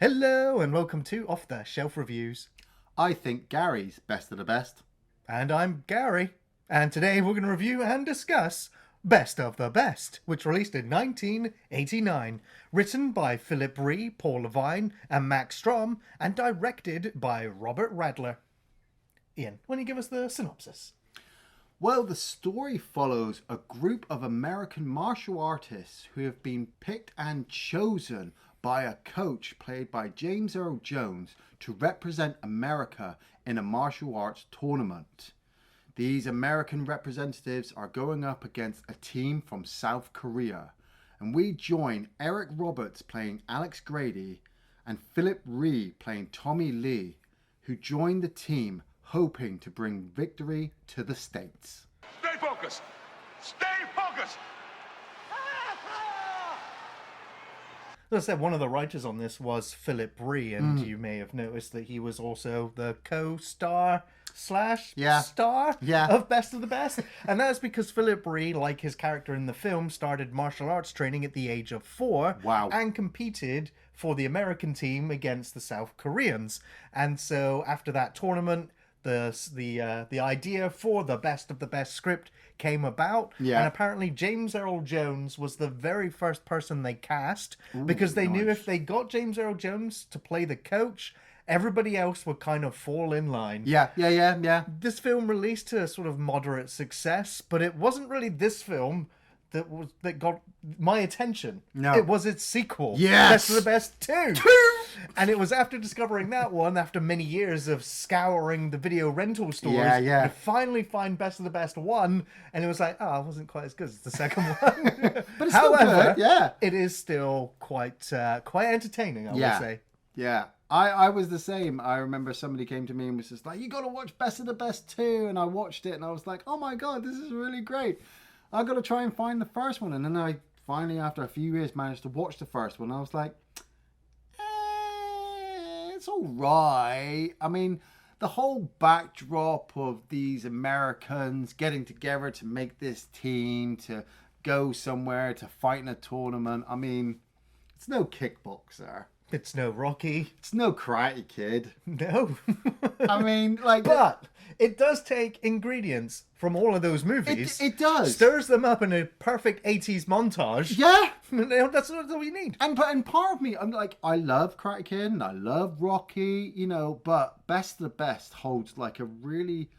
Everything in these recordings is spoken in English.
Hello and welcome to Off the Shelf Reviews. I think Gary's best of the best. And I'm Gary. And today we're going to review and discuss Best of the Best, which released in 1989. Written by Phillip, Rhee, Paul Levine and Max Strom, and directed by Robert Radler. Ian, why don't you give us the synopsis? Well, the story follows a group of American martial artists who have been picked and chosen by a coach played by James Earl Jones to represent America in a martial arts tournament. These American representatives are going up against a team from South Korea, and we join Eric Roberts playing Alex Grady and Phillip Rhee playing Tommy Lee, who join the team hoping to bring victory to the States. Stay focused! Stay focused! As I said, one of the writers on this was Phillip Rhee, and you may have noticed that he was also the co-star slash star of Best of the Best. And that's because Phillip Rhee, like his character in the film, started martial arts training at the age of 4 and competed for the American team against the South Koreans. And so after that tournament, the idea for the Best of the Best script came about, and apparently James Earl Jones was the very first person they cast, because they knew if they got James Earl Jones to play the coach, everybody else would kind of fall in line. Yeah. This film released to a sort of moderate success, but it wasn't really this film that got my attention. No. It was its sequel, Yes! Best of the Best 2. And it was after discovering that one, after many years of scouring the video rental stores, to finally find Best of the Best 1, and it was like, oh, it wasn't quite as good as the second one. But it's However, still good, it is still quite entertaining, I would say. Yeah. I was the same. I remember somebody came to me and was just like, you got to watch Best of the Best 2, and I watched it and I was like, oh my god, this is really great. I got to try and find the first one. And then I finally, after a few years, managed to watch the first one. I was like, it's all right. I mean, the whole backdrop of these Americans getting together to make this team, to go somewhere, to fight in a tournament. I mean, it's no Kickboxer. It's no Rocky. It's no Karate Kid. No. I mean, like... But it does take ingredients from all of those movies. It does. Stirs them up in a perfect 80s montage. Yeah. That's all you need. And part of me, I'm like, I love Karate Kid and I love Rocky, but Best of the Best holds like a really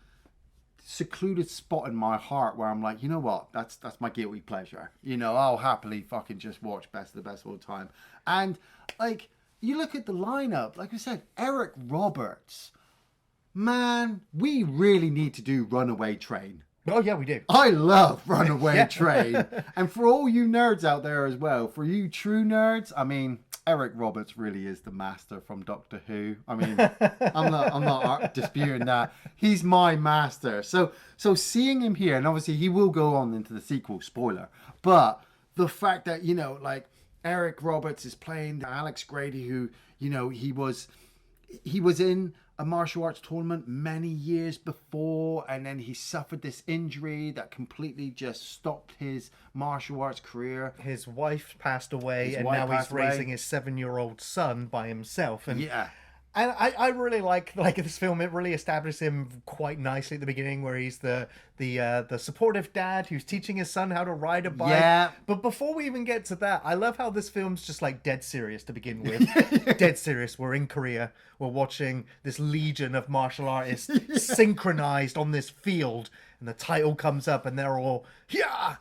secluded spot in my heart where I'm like, you know what? That's my guilty pleasure. I'll happily fucking just watch Best of the Best all the time. And like... You look at the lineup, like I said, Eric Roberts. Man, we really need to do Runaway Train. Oh, yeah, we do. I love Runaway Train. And for all you nerds out there as well, for you true nerds, I mean, Eric Roberts really is the master from Doctor Who. I mean, I'm not disputing that. He's my master. So seeing him here, and obviously he will go on into the sequel, spoiler, but the fact that, like, Eric Roberts is playing Alex Grady, who, he was in a martial arts tournament many years before, and then he suffered this injury that completely just stopped his martial arts career. His wife passed away, and now he's raising his 7-year-old son by himself. And And I really like this film. It really established him quite nicely at the beginning, where he's the supportive dad who's teaching his son how to ride a bike. Yeah. But before we even get to that, I love how this film's just like dead serious to begin with. Dead serious. We're in Korea. We're watching this legion of martial artists synchronized on this field, and the title comes up, and they're all yeah.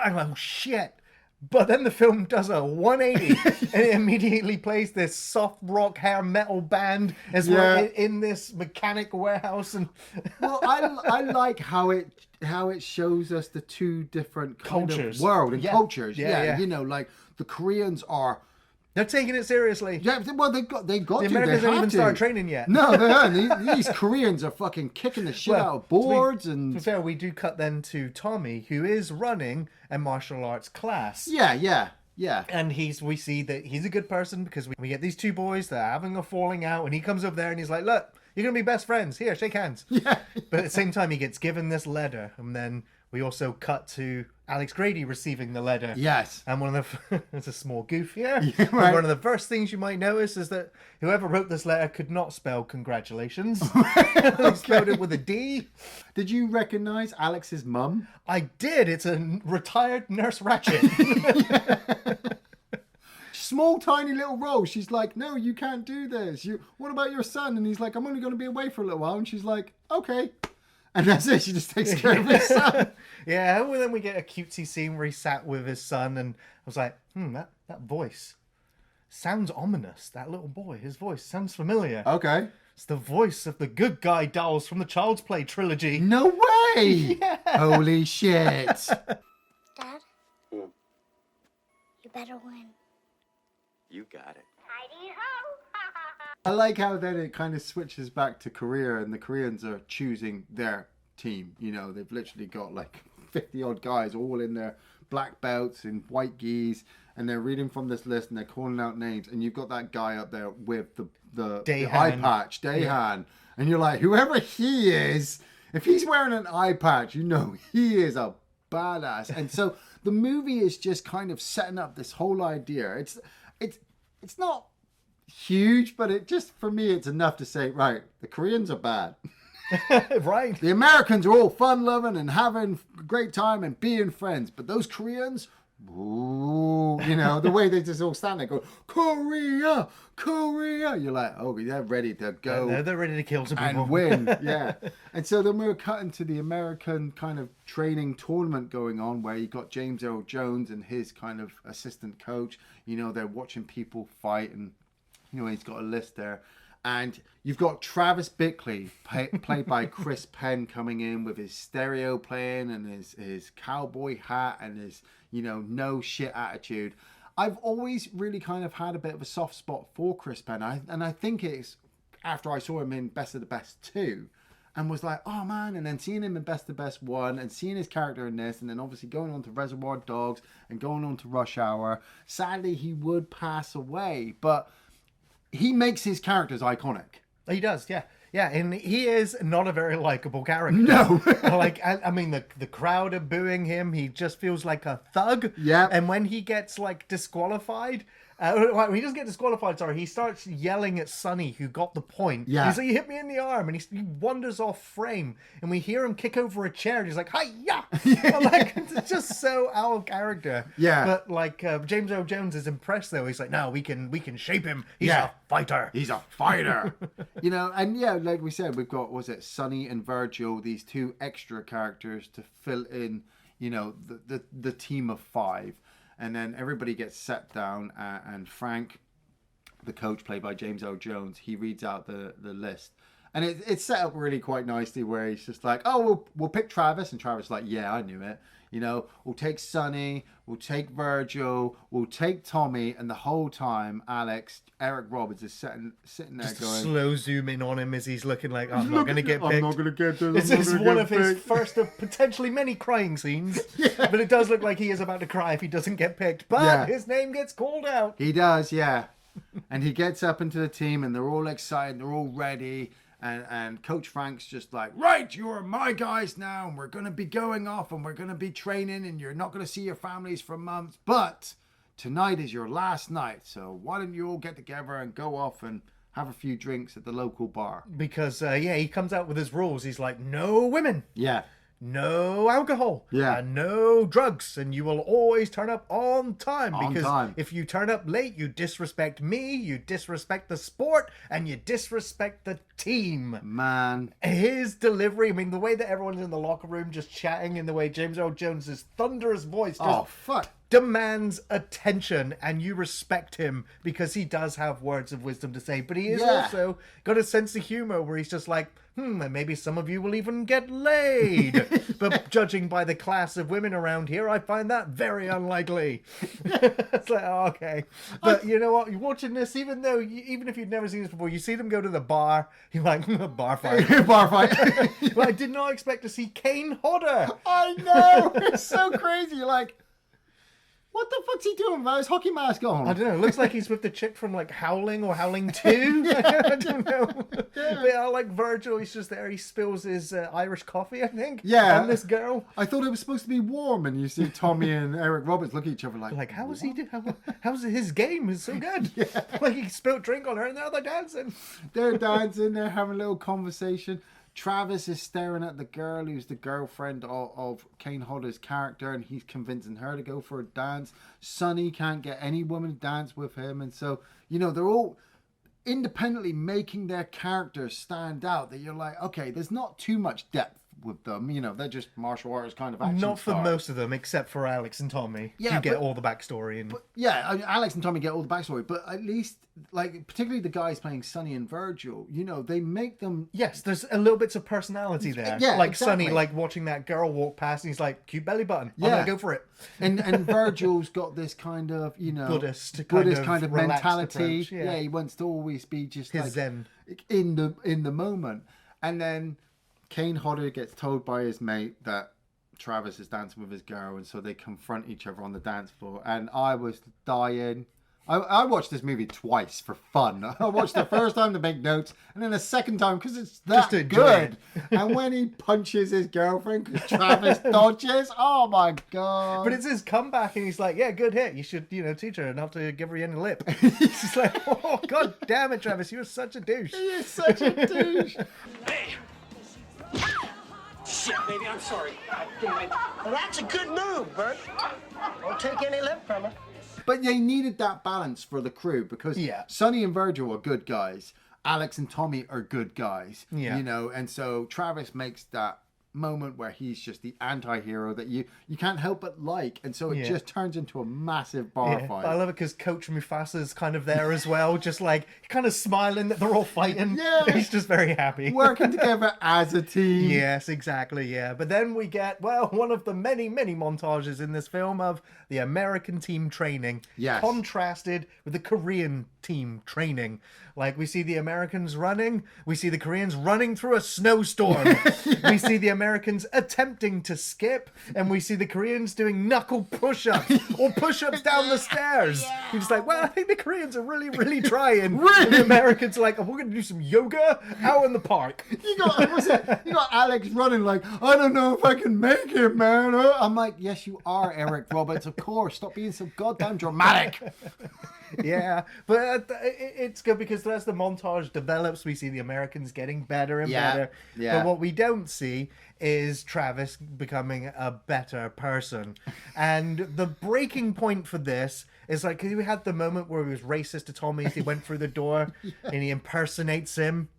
I'm like, oh shit. But then the film does a 180 and it immediately plays this soft rock hair metal band as we're in this mechanic warehouse. And well, I like how it shows us the two different cultures, world and cultures. Yeah. Like the Koreans are. They're taking it seriously. Yeah, well, they got the to. Americans haven't even started training yet. No, they haven't. These Koreans are fucking kicking the shit out of boards. To be fair, we do cut then to Tommy, who is running a martial arts class. Yeah. And we see that he's a good person, because we get these two boys that are having a falling out, and he comes over there and he's like, look, You're going to be best friends. Here, shake hands. Yeah. But at the same time, he gets given this letter. And then we also cut to Alex Grady receiving the letter. Yes. And one of the... It's a small goof here. Yeah, right. One of the first things you might notice is that whoever wrote this letter could not spell congratulations. They spelled it with a D. Did you recognize Alex's mum? I did. It's a retired Nurse Ratched. Small, tiny little role. She's like, no, you can't do this. What about your son? And he's like, I'm only going to be away for a little while. And she's like, okay. And that's it. She just takes care of his son. Yeah, well, then we get a cutesy scene where he sat with his son. And I was like, that voice sounds ominous. That little boy, his voice sounds familiar. Okay. It's the voice of the good guy dolls from the Child's Play trilogy. No way! Yeah. Holy shit. Dad? Yeah. You better win. You got it. I like how then it kind of switches back to Korea and the Koreans are choosing their team. You know, they've literally got like 50 odd guys all in their black belts and white gis, and they're reading from this list and they're calling out names, and you've got that guy up there with the eye patch, Daehan. Yeah. And you're like, whoever he is, if he's wearing an eye patch, you know he is a badass. And so the movie is just kind of setting up this whole idea. It's not huge, but it just, for me, it's enough to say, right, the Koreans are bad. Right. The Americans are all fun-loving and having a great time and being friends. But those Koreans, ooh, you know, the way they just all stand there go, Korea, Korea. You're like, oh, they're ready to go. They're ready to kill some people. And win, yeah. And so then we were cutting to the American kind of training tournament going on where you got James Earl Jones and his kind of assistant coach. You know, they're watching people fight and, you know, he's got a list there. And you've got Travis Bickley, played by Chris Penn, coming in with his stereo playing and his cowboy hat and his, you know, no shit attitude. I've always really kind of had a bit of a soft spot for Chris Penn. And I think it's after I saw him in Best of the Best 2 and was like, oh man, and then seeing him in Best of the Best 1 and seeing his character in this, and then obviously going on to Reservoir Dogs and going on to Rush Hour. Sadly, he would pass away, but he makes his characters iconic. He does, yeah. Yeah, and he is not a very likable character. No. Like, I mean, the crowd are booing him. He just feels like a thug. Yeah. And when he gets, like, disqualified... when he doesn't get disqualified, sorry, he starts yelling at Sonny, who got the point. Yeah. He's like, you hit me in the arm, and he wanders off frame, and we hear him kick over a chair, and he's like, hi-ya! Like, it's just so out of character. Yeah. But, like, James Earl Jones is impressed, though. He's like, no, we can shape him. He's a fighter. He's a fighter. You know, and yeah, like we said, we've got, was it Sonny and Virgil, these two extra characters to fill in, you know, the team of 5. And then everybody gets sat down, and Frank, the coach played by James Earl Jones, he reads out the list. And it's set up really quite nicely where he's just like, oh, we'll pick Travis. And Travis is like, yeah, I knew it. You know, we'll take Sonny, we'll take Virgil, we'll take Tommy. And the whole time, Eric Roberts is sitting there just going... slow zoom in on him as he's looking like, I'm not going to get picked. I'm not going to get this. This is one of his first of potentially many crying scenes. Yeah. But it does look like he is about to cry if he doesn't get picked. But his name gets called out. He does, yeah. And he gets up into the team and they're all excited. They're all ready. And Coach Frank's just like, right, you are my guys now. And we're going to be going off and we're going to be training. And you're not going to see your families for months. But tonight is your last night. So why don't you all get together and go off and have a few drinks at the local bar? Because, he comes out with his rules. He's like, no women. Yeah. No alcohol. Yeah. And no drugs. And you will always turn up on time. On because time. if you turn up late, you disrespect me, you disrespect the sport, and you disrespect the team. Man. His delivery, I mean, the way that everyone's in the locker room just chatting, and the way James Earl Jones' thunderous voice just demands attention, and you respect him because he does have words of wisdom to say. But he is also got a sense of humor where he's just like, and maybe some of you will even get laid. But judging by the class of women around here, I find that very unlikely. It's like, oh, okay. But you know what? You're watching this, even if you've never seen this before, you see them go to the bar, you're like, bar fight. Bar fight. Well, I did not expect to see Kane Hodder. I know. It's so crazy. You're like, What the fuck's he doing without his hockey mask on? I don't know. It looks like he's with the chick from like Howling or Howling 2. I don't know. But yeah, like Virgil, he's just there. He spills his Irish coffee, I think, on this girl. I thought it was supposed to be warm, and you see Tommy and Eric Roberts look at each other like how was he doing? How's his game? Is so good. Like he spilled drink on her, and now they're dancing. They're dancing. They're having a little conversation. Travis is staring at the girl who's the girlfriend of Kane Hodder's character, and he's convincing her to go for a dance. Sonny can't get any woman to dance with him, and so, they're all independently making their characters stand out, that you're like, okay, there's not too much depth with them. They're just martial arts kind of action Not for stars. most of them, except for Alex and Tommy. Yeah, you get all the backstory. And Alex and Tommy get all the backstory, but at least, like, particularly the guys playing Sonny and Virgil, they make them... Yes, there's a little bits of personality there. Yeah, like exactly. Sonny, like watching that girl walk past, and he's like, cute belly button. I'm going to go for it. And Virgil's got this kind of, Buddhist kind of relaxed mentality. approach, yeah. He wants to always be just His like zen. in the moment. And then Kane Hodder gets told by his mate that Travis is dancing with his girl, and so they confront each other on the dance floor. And I was dying. I watched this movie twice for fun. I watched the first time to make notes, and then the second time because it's that good. And when he punches his girlfriend because Travis dodges, oh my god! But it's his comeback, and he's like, "Yeah, good hit. You should, teach her not to give her any lip." He's just like, "Oh god damn it, Travis, you're such a douche." He is such a douche. Hey. Shit, baby, I'm sorry. God damn it. Well, that's a good move, Bert. Don't take any lip from her. But they needed that balance for the crew because Sonny and Virgil are good guys. Alex and Tommy are good guys. Yeah. And so Travis makes that moment where he's just the anti-hero that you can't help but like, and so it just turns into a massive bar fight. But I love it because Coach Mufasa's kind of there as well, just like kind of smiling that they're all fighting. He's just very happy, working together as a team. Yes, exactly. But then we get one of the many montages in this film of the American team training, contrasted with the Korean team training. Like, we see the Americans running, we see the Koreans running through a snowstorm. We see the Americans attempting to skip, and we see the Koreans doing knuckle push-ups or push-ups down the stairs. You're just like, well, I think the Koreans are really trying. And the Americans are like, oh, we're going to do some yoga out in the park. You got Alex running like, I don't know if I can make it, man. I'm like, yes, you are, Eric Roberts, of course. Stop being so goddamn dramatic. But it's good because as the montage develops, we see the Americans getting better and better. But what we don't see is Travis becoming a better person. And the breaking point for this is like, we had the moment where he was racist to Tommy as he went through the door and he impersonates him.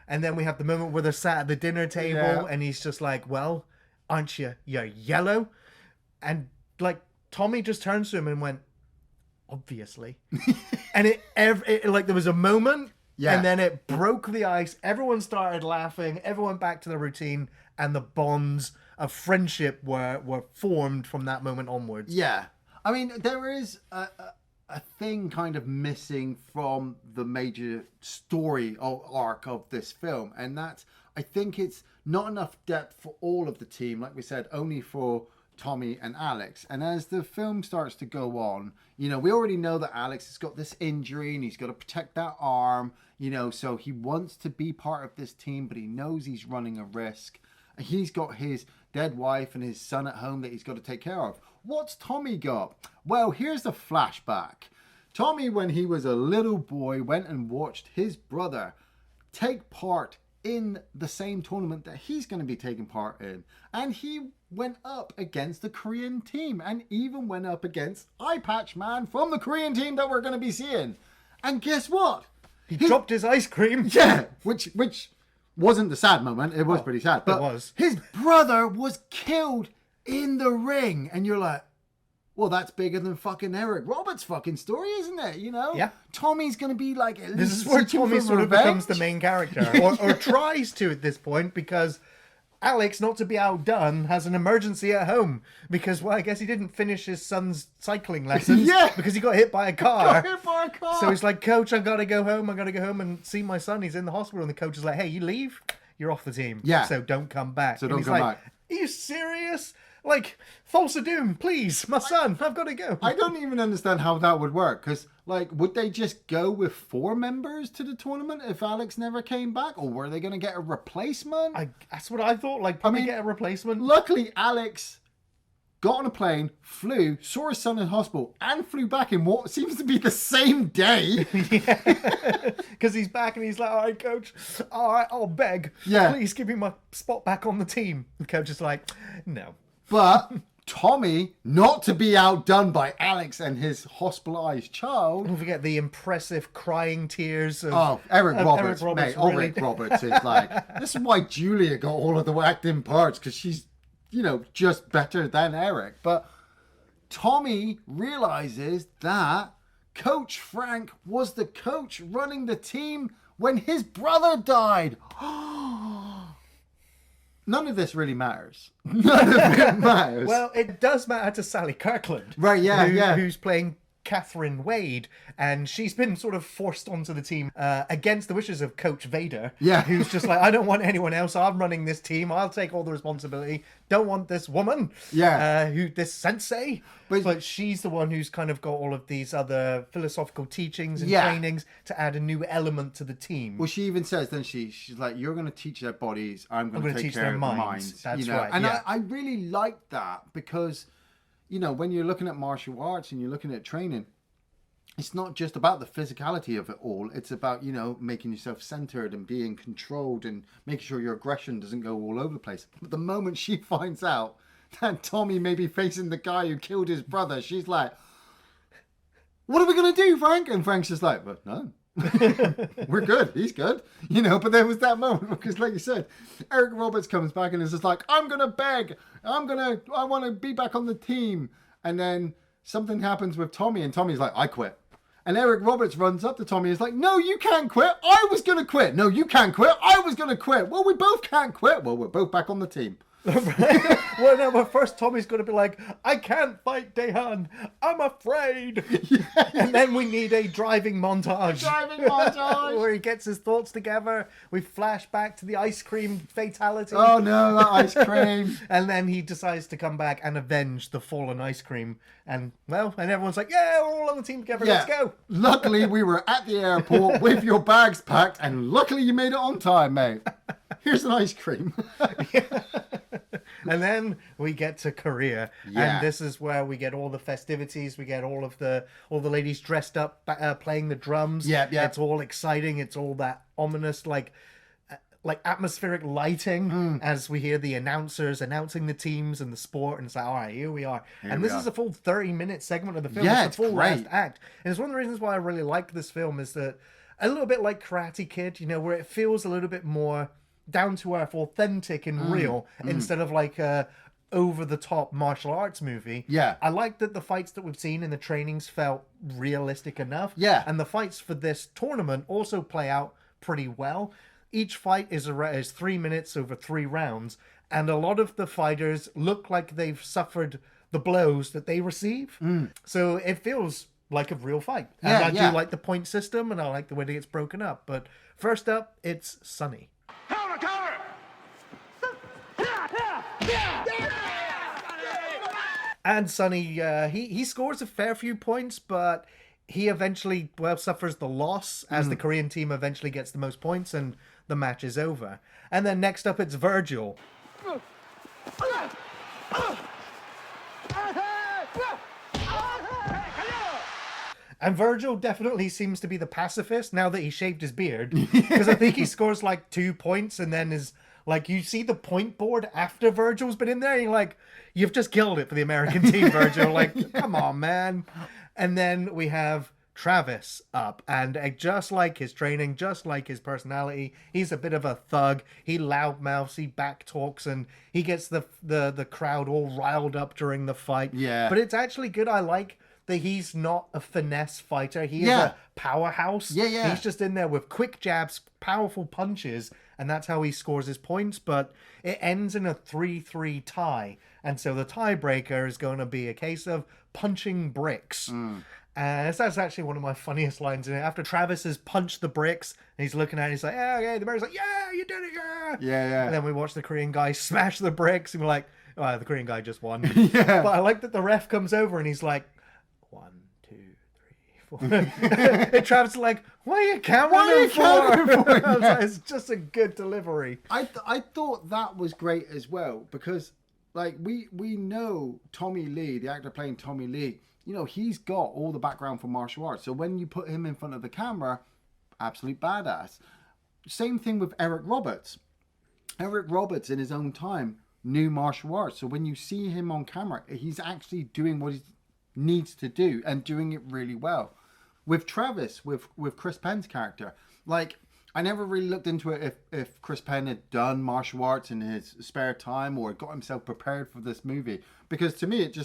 And then we have the moment where they're sat at the dinner table and he's just like, well, aren't you? You're yellow. And like Tommy just turns to him and went, obviously. And it like there was a moment and then it broke the ice. Everyone started laughing. Everyone went back to their routine, and the bonds of friendship were formed from that moment onwards. I mean, there is a thing kind of missing from the major story or arc of this film, and that's, I think it's not enough depth for all of the team. Like we said, only for Tommy and Alex. And as the film starts to go on, we already know that Alex has got this injury and he's got to protect that arm, so he wants to be part of this team, but he knows he's running a risk. He's got his dead wife and his son at home that he's got to take care of. What's Tommy got? Well, here's the flashback. Tommy, when he was a little boy, went and watched his brother take part in the same tournament that he's going to be taking part in. And he went up against the Korean team and even went up against Eye Patch Man from the Korean team that we're going to be seeing. And guess what? He dropped his ice cream. Yeah, which wasn't the sad moment. It was pretty sad. But it was. His brother was killed in the ring. And you're like, well, that's bigger than fucking Eric Roberts' fucking story, isn't it? Yeah. Tommy's going to be like... This is where Tommy sort of becomes the main character. or tries to at this point, because Alex, not to be outdone, has an emergency at home. Because, well, I guess he didn't finish his son's cycling lessons. Because he got hit by a car. So he's like, Coach, I got to go home. I got to go home and see my son. He's in the hospital. And the coach is like, hey, you leave, you're off the team. So don't come back. So don't come back. Are you serious? Like, Thulsa Doom, please, my son, I've got to go. I don't even understand how that would work, because, like, would they just go with 4 members to the tournament if Alex never came back, or were they going to get a replacement? That's what I thought, like, probably get a replacement. Luckily, Alex got on a plane, flew, saw his son in hospital, and flew back in what seems to be the same day. Because he's back and he's like, all right, coach, all right, I'll beg. Yeah. Please give me my spot back on the team. The coach is like, no. But Tommy, not to be outdone by Alex and his hospitalized child. Don't forget the impressive crying tears of Eric Roberts. Mate, really... Eric Roberts is like, this is why Julia got all of the acting parts, because she's, just better than Eric. But Tommy realizes that Coach Frank was the coach running the team when his brother died. None of this really matters. None of it matters. Well, it does matter to Sally Kirkland. Right, yeah. Who's playing Catherine Wade, and she's been sort of forced onto the team against the wishes of Coach Vader. Yeah. Who's just like, I don't want anyone else. I'm running this team. I'll take all the responsibility. Don't want this woman. Yeah. This sensei. But she's the one who's kind of got all of these other philosophical teachings and trainings to add a new element to the team. Well, she even says, then she's like, you're going to teach their bodies. I'm going to take teach care their of minds. their minds. That's right. And yeah. I really like that because, when you're looking at martial arts and you're looking at training, it's not just about the physicality of it all. It's about, making yourself centered and being controlled and making sure your aggression doesn't go all over the place. But the moment she finds out that Tommy may be facing the guy who killed his brother, she's like, what are we going to do, Frank? And Frank's just like, well, no. We're good. He's good. But there was that moment because, like you said, Eric Roberts comes back and is just like, I'm going to beg. I want to be back on the team. And then something happens with Tommy and Tommy's like, I quit. And Eric Roberts runs up to Tommy and is like, no, you can't quit. I was going to quit. No, you can't quit. I was going to quit. Well, we both can't quit. Well, we're both back on the team. Well, first Tommy's going to be like, I can't fight Dehan. I'm afraid. And then we need a driving montage. Where he gets his thoughts together. We flash back to the ice cream fatality. Oh, no, that ice cream. And then he decides to come back and avenge the fallen ice cream. And everyone's like, yeah, we're all on the team together. Let's go. Luckily, we were at the airport with your bags packed. And luckily, you made it on time, mate. Here's an ice cream. And then we get to Korea, and this is where we get all the festivities. We get all the ladies dressed up, playing the drums. Yeah. It's all exciting. It's all that ominous, like atmospheric lighting as we hear the announcers announcing the teams and the sport, and it's like, all right, here we are. And this is a full 30-minute segment of the film. Yeah, it's the full great. last act, and it's one of the reasons why I really like this film is that a little bit like Karate Kid, where it feels a little bit more down to earth, authentic and real, instead of like a over-the-top martial arts movie. Yeah. I like that the fights that we've seen in the trainings felt realistic enough. Yeah. And the fights for this tournament also play out pretty well. Each fight is 3 minutes over 3 rounds, and a lot of the fighters look like they've suffered the blows that they receive. So it feels like a real fight. And I do like the point system, and I like the way that it's broken up. But first up, it's Sonny. Counter! And Sonny, he scores a fair few points, but he eventually, suffers the loss as the Korean team eventually gets the most points and the match is over. And then next up, it's Virgil. And Virgil definitely seems to be the pacifist now that he shaved his beard. Because I think he scores like 2 points and then is like, you see the point board after Virgil's been in there. And you're like, you've just killed it for the American team, Virgil. Like, come on, man. And then we have Travis up. And just like his training, just like his personality, he's a bit of a thug. He loudmouths, he backtalks, and he gets the crowd all riled up during the fight. Yeah. But it's actually good. I like that he's not a finesse fighter. He is a powerhouse. Yeah. He's just in there with quick jabs, powerful punches, and that's how he scores his points. But it ends in a 3-3 tie. And so the tiebreaker is going to be a case of punching bricks. And that's actually one of my funniest lines in it. After Travis has punched the bricks, and he's looking at it, he's like, yeah, okay. The mayor's like, yeah, you did it, yeah. Yeah. And then we watch the Korean guy smash the bricks, and we're like, the Korean guy just won. Yeah. But I like that the ref comes over and he's like, 1, 2, 3, 4. And Travis is like, what are you counting for? Yeah. It's just a good delivery. I thought that was great as well because, like, we know Tommy Lee, the actor playing Tommy Lee, you know, he's got all the background for martial arts. So when you put him in front of the camera, absolute badass. Same thing with Eric Roberts. Eric Roberts, in his own time, knew martial arts. So when you see him on camera, he's actually doing what he needs to do and doing it really well. With Travis, with Chris Penn's character, like, I never really looked into it if Chris Penn had done martial arts in his spare time or got himself prepared for this movie. Because to me, it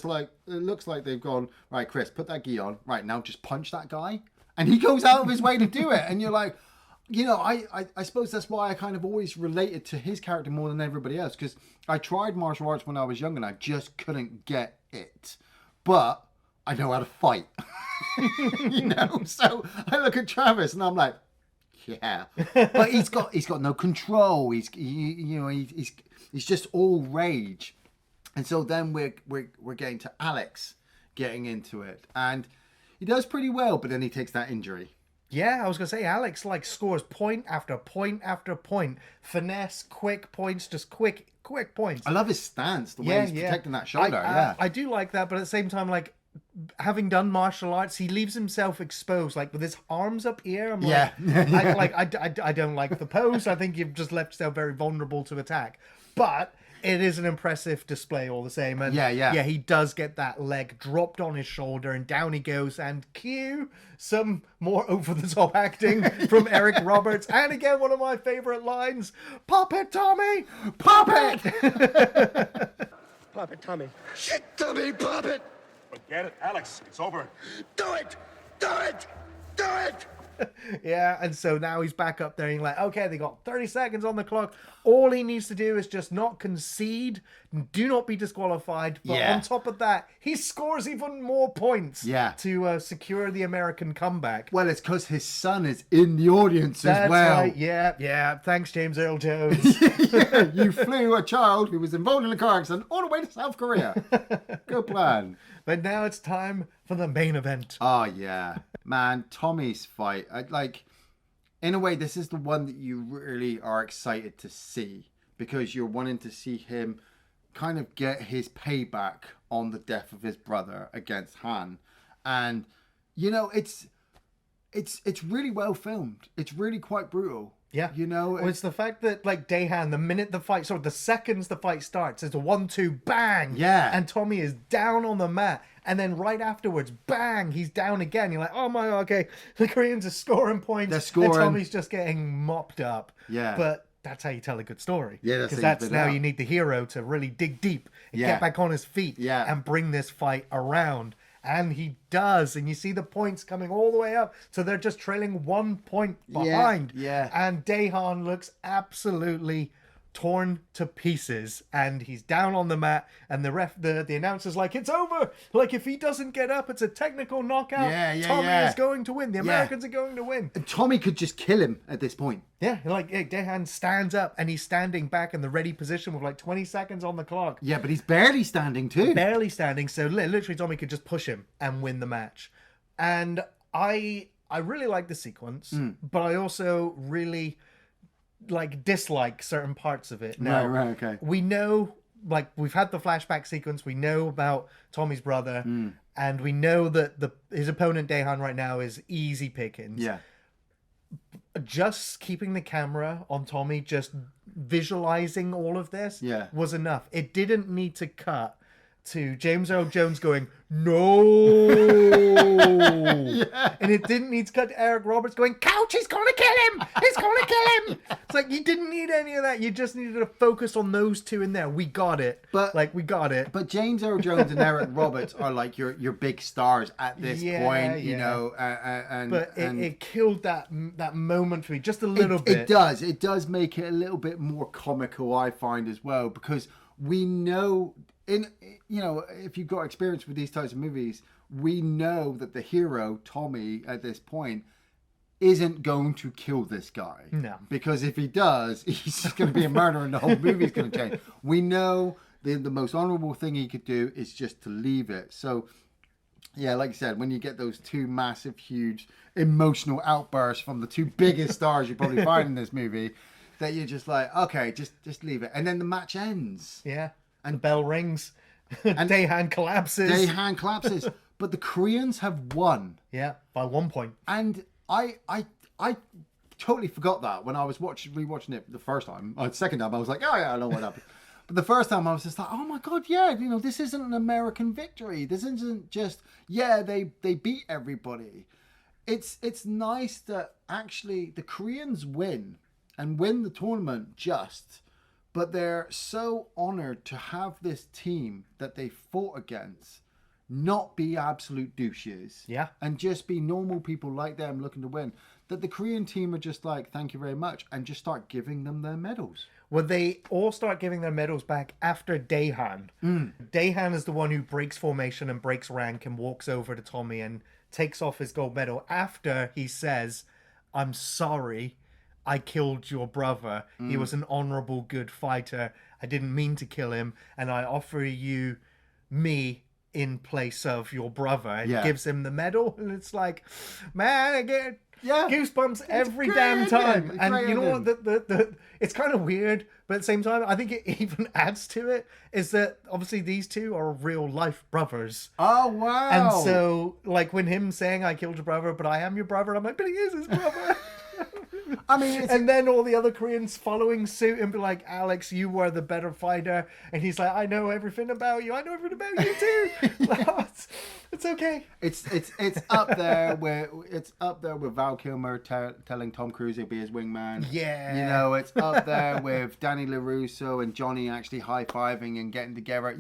looks like they've gone, right, Chris, put that gi on. Right, now just punch that guy. And he goes out of his way to do it. And you're like, you know, I suppose that's why I kind of always related to his character more than everybody else. Because I tried martial arts when I was young and I just couldn't get it. But I know how to fight. You know? So I look at Travis and I'm like, yeah, but he's got no control. He's just all rage, and so then we're getting to Alex getting into it, and he does pretty well, but then he takes that injury. Yeah, I was gonna say Alex like scores point after point after point, finesse, quick points, just quick points. I love his stance, the way he's protecting that shoulder. I do like that, but at the same time, like, having done martial arts, he leaves himself exposed, like with his arms up here. I'm like, I don't like the pose. I think you've just left yourself very vulnerable to attack. But it is an impressive display all the same. And yeah, he does get that leg dropped on his shoulder, and down he goes. And cue some more over the top acting from Eric Roberts. And again, one of my favorite lines: "Pop it, Tommy, pop it." Pop it, Tommy. Shit, Tommy, pop it! Forget it, Alex. It's over. Do it! Do it! Do it! Yeah, and so now he's back up there and he's like, okay, they got 30 seconds on the clock. All he needs to do is just not concede, do not be disqualified. But on top of that, he scores even more points to secure the American comeback. Well, it's because his son is in the audience as well. Right. Yeah. Thanks, James Earl Jones. You flew a child who was involved in a car accident all the way to South Korea. Good plan. But now it's time for the main event. Oh, yeah. Man, Tommy's fight. In a way, this is the one that you really are excited to see. Because you're wanting to see him kind of get his payback on the death of his brother against Han. And, you know, it's really well filmed. It's really quite brutal. Yeah. You know, it's the fact that, like, Dahan, the seconds the fight starts, it's a 1-2, bang! Yeah. And Tommy is down on the mat. And then right afterwards, bang, he's down again. You're like, oh my God, okay. The Koreans are scoring points. They're scoring. And Tommy's just getting mopped up. Yeah. But that's how you tell a good story. Yeah, because that's now you need the hero to really dig deep and get back on his feet and bring this fight around. And he does. And you see the points coming all the way up. So they're just trailing 1 point behind. Yeah. And Dahan looks absolutely torn to pieces. And he's down on the mat. And the announcer's like, it's over. Like, if he doesn't get up, it's a technical knockout. Tommy is going to win. The Americans are going to win. And Tommy could just kill him at this point. Yeah, like Dahan stands up and he's standing back in the ready position with like 20 seconds on the clock. Yeah, but he's barely standing too. Barely standing, so literally Tommy could just push him and win the match. And I really like the sequence, but I also really dislike certain parts of it. Now, Right, okay. We know, we've had the flashback sequence, we know about Tommy's brother, and we know that his opponent Dahan right now is easy pickings. Yeah. Just keeping the camera on Tommy, just visualizing all of this was enough. It didn't need to cut to James Earl Jones going, no. And it didn't need to cut to Eric Roberts going, Couch, he's going to kill him. He's going to kill him. It's like, you didn't need any of that. You just needed to focus on those two in there. We got it. We got it. But James Earl Jones and Eric Roberts are like your big stars at this point, you know. It killed that moment for me just a little bit. It does. It does make it a little bit more comical, I find, as well, because we know, if you've got experience with these types of movies, we know that the hero, Tommy, at this point, isn't going to kill this guy. No. Because if he does, he's just going to be a murderer and the whole movie's going to change. We know the most honorable thing he could do is just to leave it. So, yeah, like you said, when you get those two massive, huge emotional outbursts from the two biggest stars you probably find in this movie, that you're just like, okay, just leave it. And then the match ends. Yeah. And the bell rings. And Daehan collapses. But the Koreans have won. Yeah, by 1 point. And I totally forgot that when I was rewatching it the first time. The second time, I was like, oh yeah, I know what happened. But the first time, I was just like, oh my God, yeah, this isn't an American victory. This isn't just, they beat everybody. It's nice that actually the Koreans win and win the tournament but they're so honored to have this team that they fought against not be absolute douches. Yeah. And just be normal people like them looking to win. That the Korean team are just like, thank you very much, and just start giving them their medals. Well, they all start giving their medals back after Daehan. Daehan is the one who breaks formation and breaks rank and walks over to Tommy and takes off his gold medal after he says, I'm sorry, I killed your brother. He was an honorable, good fighter. I didn't mean to kill him, and I offer you me in place of your brother. And gives him the medal, and it's like, man, I get goosebumps every damn time. And you know what? The it's kind of weird, but at the same time, I think it even adds to it is that obviously these two are real life brothers. Oh wow! And so, like when him saying "I killed your brother, but I am your brother," I'm like, but he is his brother. I mean, and then all the other Koreans following suit and be like, Alex, you were the better fighter. And he's like, I know everything about you. I know everything about you too. It's okay. It's up there with Val Kilmer telling Tom Cruise he'll be his wingman. Yeah. It's up there with Danny LaRusso and Johnny actually high-fiving and getting together.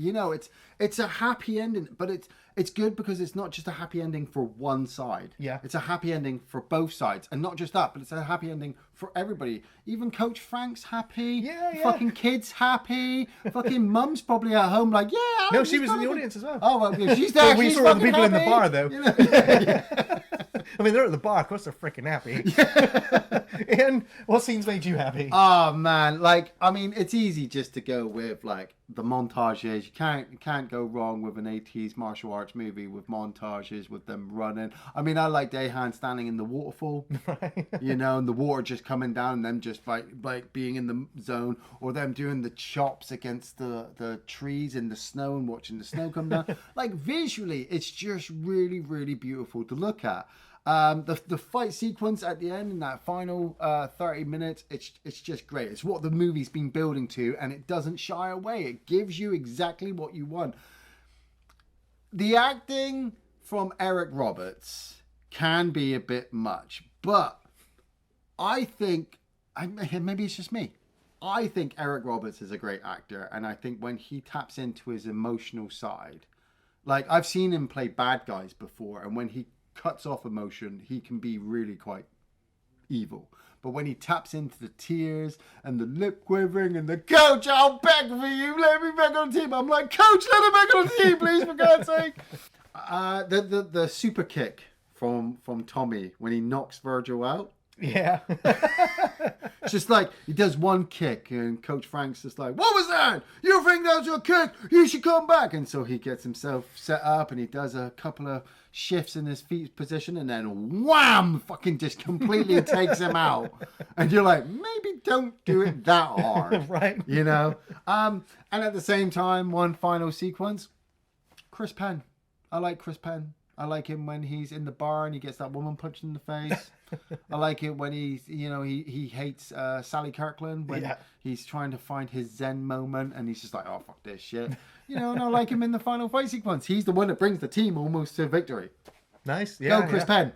It's a happy ending, but it's good because it's not just a happy ending for one side. Yeah. It's a happy ending for both sides. And not just that, but it's a happy ending for everybody. Even Coach Frank's happy. Yeah. Fucking kids happy. Fucking mum's probably at home like, yeah. No, she was in the audience as well. Oh, well, yeah, she's there. We She's saw all the people happy. in the bar, though. I mean, they're at the bar. Of course they're freaking happy. Ian, what scenes made you happy? Oh, man. It's easy just to go with, the montages. You can't go wrong with an 80s martial arts movie with montages, with them running. I mean, I like Daehan standing in the waterfall, right. And the water just coming down and them just like being in the zone, or them doing the chops against the trees in the snow and watching the snow come down. Visually, it's just really, really beautiful to look at. The fight sequence at the end in that final 30 minutes, it's just great. It's what the movie's been building to, and it doesn't shy away. It gives you exactly what you want. The acting from Eric Roberts can be a bit much, but I think, maybe it's just me, I think Eric Roberts is a great actor, and I think when he taps into his emotional side, I've seen him play bad guys before, and when he cuts off emotion, he can be really quite evil. But when he taps into the tears and the lip quivering and the coach, I'll beg for you, let me back on the team. I'm like, coach, let him back on the team, please, for God's sake. The super kick from Tommy when he knocks Virgil out. Yeah. It's just he does one kick and Coach Frank's just like, what was that? You think that was your kick? You should come back. And so he gets himself set up and he does a couple of shifts in his feet position and then wham, fucking just completely takes him out. And you're like, maybe don't do it that hard. Right. And at the same time, one final sequence, Chris Penn. I like Chris Penn. I like him when he's in the bar and he gets that woman punched in the face. I like it when he's, he hates Sally Kirkland when he's trying to find his Zen moment and he's just like, oh, fuck this shit. And I like him in the final fight sequence. He's the one that brings the team almost to victory. Nice. Yeah. Go, Chris Penn.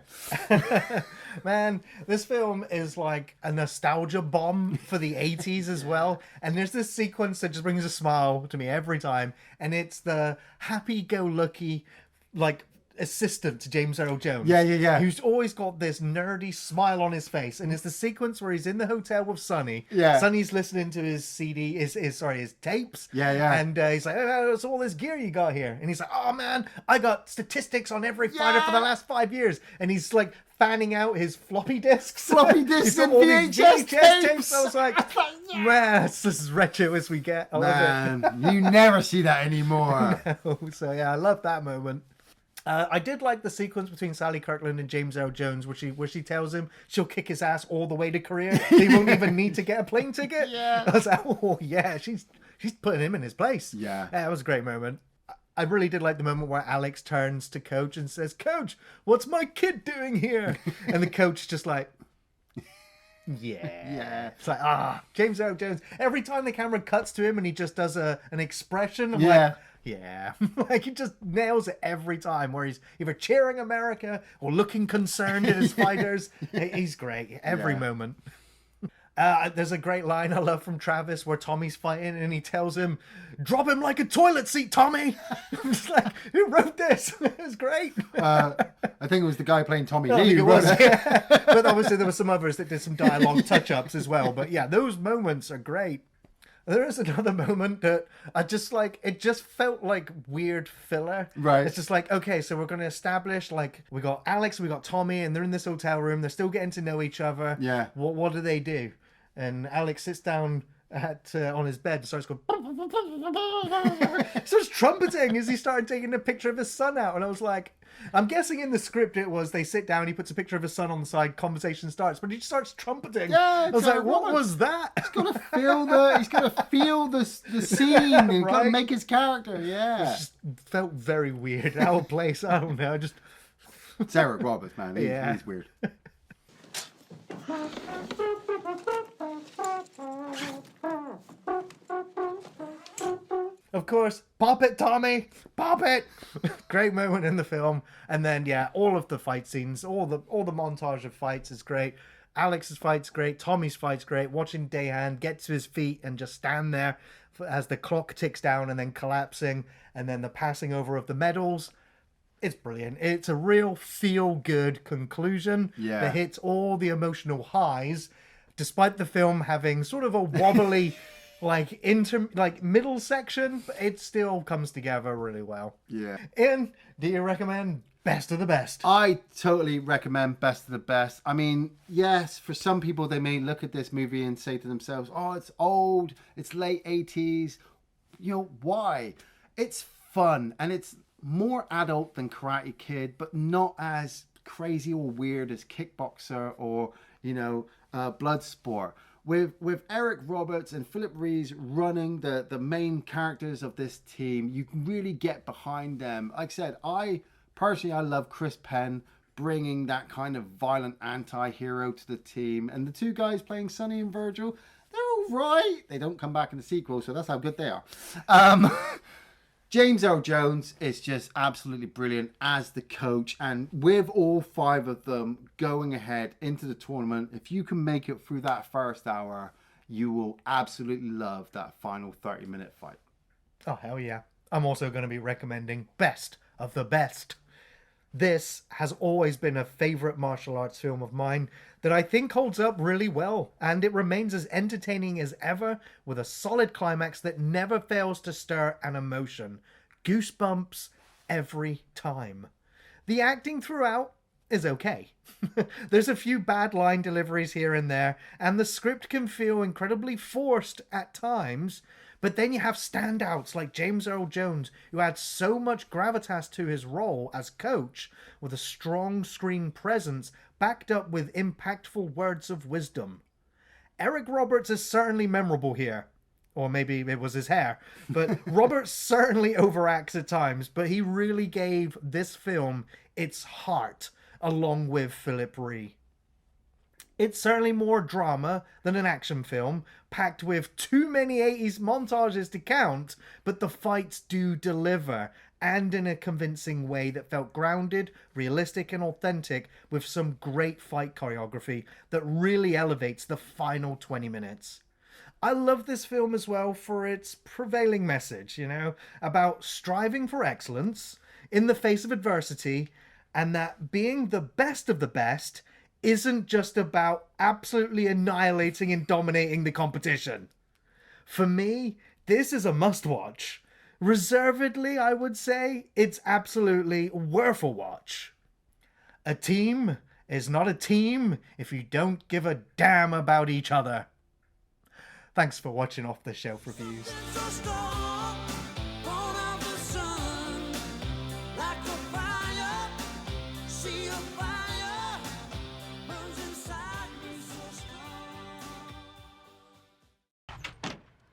Man, this film is like a nostalgia bomb for the 80s as well. And there's this sequence that just brings a smile to me every time. And it's the happy-go-lucky, assistant to James Earl Jones. Yeah. Who's always got this nerdy smile on his face. And it's the sequence where he's in the hotel with Sonny. Yeah. Sonny's listening to his CD, his tapes. Yeah. And he's like, oh, it's all this gear you got here. And he's like, oh man, I got statistics on every fighter for the last 5 years. And he's fanning out his floppy disks. Floppy disks He's got and all these VHS tapes. tapes. I was like, man, it's as retro as we get. I love Man, you never see that anymore. it. So yeah, I love that moment. I did like the sequence between Sally Kirkland and James Earl Jones where she tells him she'll kick his ass all the way to Korea. He won't even need to get a plane ticket. Yeah. I was like, oh yeah, she's putting him in his place. Yeah. That was a great moment. I really did like the moment where Alex turns to Coach and says, "Coach, what's my kid doing here?" And the coach just like, yeah. It's like, James Earl Jones. Every time the camera cuts to him and he just does an expression of like, yeah. Like he just nails it every time, where he's either cheering America or looking concerned at his fighters. He's great every moment. There's a great line I love from Travis where Tommy's fighting and he tells him, "Drop him like a toilet seat, Tommy." I'm just like, who wrote this? It was great. I think it was the guy playing Tommy I Lee. think it who was, wrote it. yeah. But obviously there were some others that did some dialogue touch-ups as well. But yeah, those moments are great. There is another moment that I just like, it just felt like weird filler. Right. It's just like, okay, so we're going to establish, like, we got Alex, we got Tommy, and they're in this hotel room. They're still getting to know each other. Yeah. What do they do? And Alex sits down on his bed and starts going, starts trumpeting as he started taking a picture of his son out. And I was like, I'm guessing in the script it was they sit down, he puts a picture of his son on the side, conversation starts, but he just starts trumpeting. Yeah, I was like, what was that? He's gotta feel the scene. He's gotta Right. make his character. Yeah. Just felt very weird. Out of place. I don't know. It's Eric Roberts, man. Yeah. He's weird. Of course, pop it, Tommy, pop it. Great moment in the film, and then yeah, all of the fight scenes, all the montage of fights is great. Alex's fight's great, Tommy's fight's great. Watching Dahan get to his feet and just stand there as the clock ticks down and then collapsing, and then the passing over of the medals. It's brilliant. It's a real feel-good conclusion that hits all the emotional highs, despite the film having sort of a wobbly middle section, but it still comes together really well. Yeah. Iain, do you recommend Best of the Best? I totally recommend Best of the Best. I mean, yes, for some people they may look at this movie and say to themselves, "Oh, it's old, it's late 80s. You know, why?" It's fun and it's more adult than Karate Kid, but not as crazy or weird as Kickboxer or, Bloodsport. With Eric Roberts and Phillip Rhee running the main characters of this team, you can really get behind them. Like I said, I love Chris Penn bringing that kind of violent anti-hero to the team. And the two guys playing Sonny and Virgil, they're all right. They don't come back in the sequel, so that's how good they are. James Earl Jones is just absolutely brilliant as the coach, and with all five of them going ahead into the tournament, if you can make it through that first hour, you will absolutely love that final 30-minute fight. Oh, hell yeah. I'm also going to be recommending Best of the Best. This has always been a favourite martial arts film of mine that I think holds up really well, and it remains as entertaining as ever, with a solid climax that never fails to stir an emotion. Goosebumps every time. The acting throughout is okay. There's a few bad line deliveries here and there, and the script can feel incredibly forced at times, but then you have standouts like James Earl Jones, who adds so much gravitas to his role as coach, with a strong screen presence backed up with impactful words of wisdom. Eric Roberts is certainly memorable here. Or maybe it was his hair. But Roberts certainly overacts at times, but he really gave this film its heart, along with Phillip Rhee. It's certainly more drama than an action film, packed with too many 80s montages to count, but the fights do deliver, and in a convincing way that felt grounded, realistic, and authentic, with some great fight choreography that really elevates the final 20 minutes. I love this film as well for its prevailing message, about striving for excellence in the face of adversity, and that being the best of the best isn't just about absolutely annihilating and dominating the competition. For me, this is a must-watch. Reservedly, I would say it's absolutely worth a watch. A team, is not a team if you don't give a damn about each other. Thanks for watching Off the Shelf Reviews.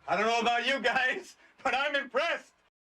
I don't know about you guys, but I'm impressed.